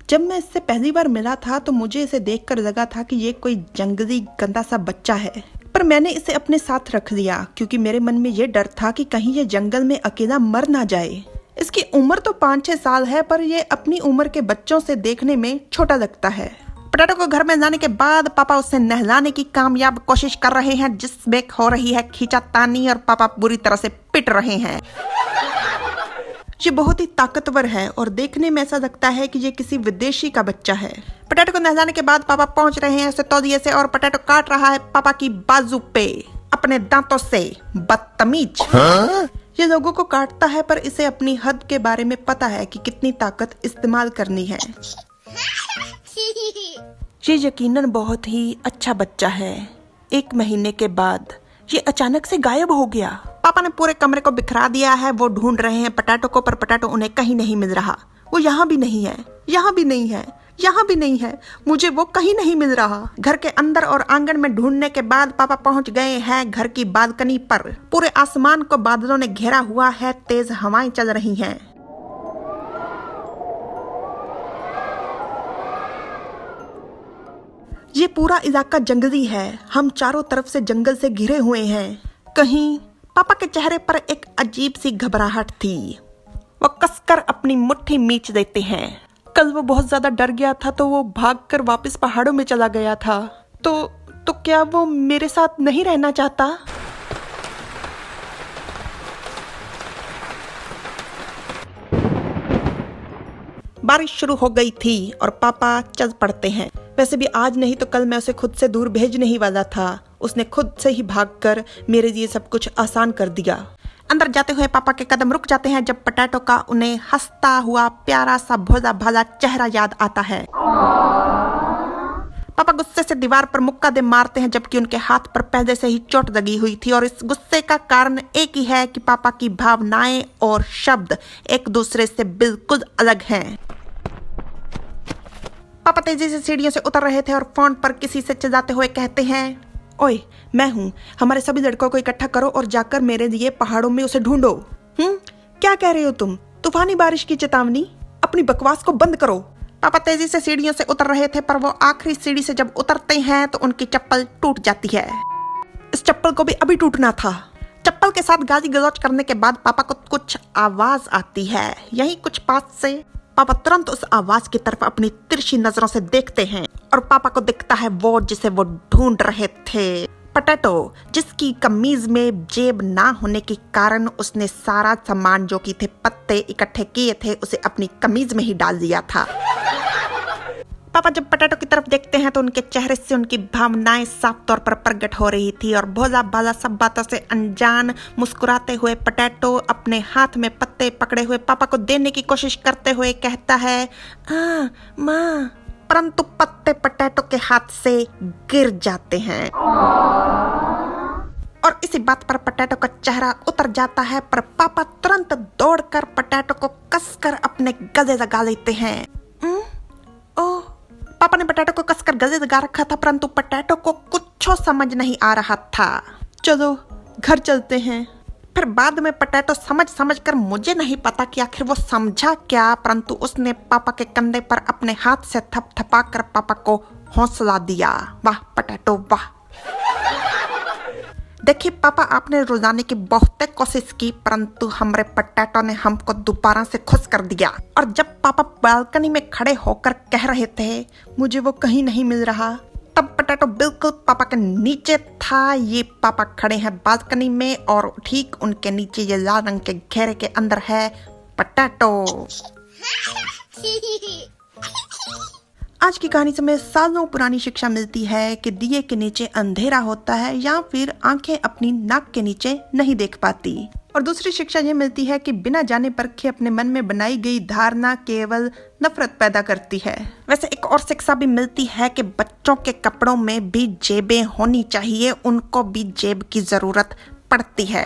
जब मैं इससे पहली बार मिला था तो मुझे इसे देखकर लगा था कि ये कोई जंगली गंदा सा बच्चा है, पर मैंने इसे अपने साथ रख लिया क्योंकि मेरे मन में ये डर था कि कहीं ये जंगल में अकेला मर ना जाए। इसकी उम्र तो 5-6 साल है, पर ये अपनी उम्र के बच्चों से देखने में छोटा लगता है। पोटैटो को घर में लाने के बाद पापा उसे नहलाने की कामयाब कोशिश कर रहे हैं, जिसमें हो रही है खींचातानी और पापा बुरी तरह से पिट रहे हैं। ये बहुत ही ताकतवर है और देखने में ऐसा लगता है कि ये किसी विदेशी का बच्चा है। पोटैटो को नहलाने के बाद पापा पहुंच रहे हैं उसे तौलिए से और पोटैटो काट रहा है पापा की बाजू पे अपने दांतों से। बदतमीज। ये लोगों को काटता है, पर इसे अपनी हद के बारे में पता है कि कितनी ताकत इस्तेमाल करनी है। ये यकीनन बहुत ही अच्छा बच्चा है। 1 महीने के बाद ये अचानक से गायब हो गया। पापा ने पूरे कमरे को बिखरा दिया है। वो ढूंढ रहे हैं पोटैटो को, पर पोटैटो उन्हें कहीं नहीं मिल रहा। वो यहाँ भी नहीं है, यहाँ भी नहीं है, यहाँ भी नहीं है। मुझे वो कहीं नहीं मिल रहा। घर के अंदर और आंगन में ढूंढने के बाद पापा पहुंच गए हैं घर की बालकनी पर। पूरे आसमान को बादलों ने घेरा हुआ है, तेज हवाएं चल रही हैं। ये पूरा इलाका जंगली है। हम चारों तरफ से जंगल से घिरे हुए हैं। कहीं पापा के चेहरे पर एक अजीब सी घबराहट थी। वो कसकर अपनी मुट्ठी मींच देते हैं। कल वो बहुत ज्यादा डर गया था तो वो भागकर वापस पहाड़ों में चला गया था। तो क्या वो मेरे साथ नहीं रहना चाहता? बारिश शुरू हो गई थी और पापा चल पड़ते हैं। वैसे भी आज नहीं तो कल मैं उसे खुद से दूर भेजने ही वाला था। उसने खुद से ही भागकर मेरे लिए सब कुछ आसान कर दिया। अंदर जाते हुए पापा के कदम रुक जाते हैं जब पोटैटो का उन्हें हंसता हुआ प्यारा सा भोला भाला चेहरा याद आता है। पापा गुस्से से दीवार पर मुक्का दे मारते हैं, जबकि उनके हाथ पर पहले से ही चोट लगी हुई थी और इस गुस्से का कारण एक ही है कि पापा की भावनाएं और शब्द एक दूसरे से बिल्कुल अलग हैं। पापा तेजी से सीढ़ियों से उतर रहे थे और फोन पर किसी से चिल्लाते हुए कहते हैं, ओए मैं हूँ, हमारे सभी लड़कों को इकट्ठा करो और जाकर मेरे लिए पहाड़ों में उसे ढूंढो। क्या कह रहे हो तुम? तूफानी बारिश की चेतावनी? अपनी बकवास को बंद करो। पापा तेजी से सीढ़ियों से उतर रहे थे, पर वो आखिरी सीढ़ी से जब उतरते हैं तो उनकी चप्पल टूट जाती है। इस चप्पल को भी अभी टूटना था। चप्पल के साथ गाली गलौज करने के बाद पापा को कुछ आवाज आती है। यही कुछ पास से पापा तुरंत उस आवाज की तरफ अपनी तिरछी नजरों से देखते हैं और पापा को दिखता है वो जिसे वो ढूंढ रहे थे। पोटैटो, जिसकी कमीज में जेब ना होने के कारण उसने सारा सामान जो कि थे पत्ते इकट्ठे किए थे उसे अपनी कमीज में ही डाल दिया था। पापा जब पोटैटो की तरफ देखते हैं तो उनके चेहरे से उनकी भावनाएं साफ तौर पर प्रकट हो रही थी और भोला भाला सब बातों से अनजान मुस्कुराते हुए पोटैटो अपने हाथ में पत्ते पकड़े हुए पापा को देने की कोशिश करते हुए कहता है, माँ, परंतु पत्ते पोटैटो के हाथ से गिर जाते हैं और इसी बात पर पोटैटो का चेहरा उतर जाता है। पर पापा तुरंत दौड़कर पोटैटो को कसकर अपने गले लगा लेते हैं। ओह, पापा ने पोटैटो को कसकर गले लगा रखा था, परंतु पोटैटो को कुछ समझ नहीं आ रहा था। चलो घर चलते हैं। फिर बाद में पोटैटो समझ कर, मुझे नहीं पता कि आखिर वो समझा क्या, परंतु उसने पापा के कंधे पर अपने हाथ से थपथपा कर पापा को हौसला दिया। वाह पोटैटो वाह। देखिए पापा, आपने रुलाने की बहुत कोशिश की, परंतु हमारे पोटैटो ने हमको दोबारा से खुश कर दिया। और जब पापा बालकनी में खड़े होकर कह रहे थे मुझे वो कहीं नहीं मिल रहा, तब पोटैटो बिल्कुल पापा के नीचे था। ये पापा खड़े हैं बालकनी में और ठीक उनके नीचे ये लाल रंग के घेरे के अंदर है पोटैटो। आज की कहानी से हमें सालों पुरानी शिक्षा मिलती है कि दिए के नीचे अंधेरा होता है या फिर आंखें अपनी नाक के नीचे नहीं देख पाती। और दूसरी शिक्षा ये मिलती है कि बिना जाने परखे अपने मन में बनाई गई धारणा केवल नफरत पैदा करती है। वैसे एक और शिक्षा भी मिलती है कि बच्चों के कपड़ों में भी जेबें होनी चाहिए, उनको भी जेब की जरूरत पड़ती है।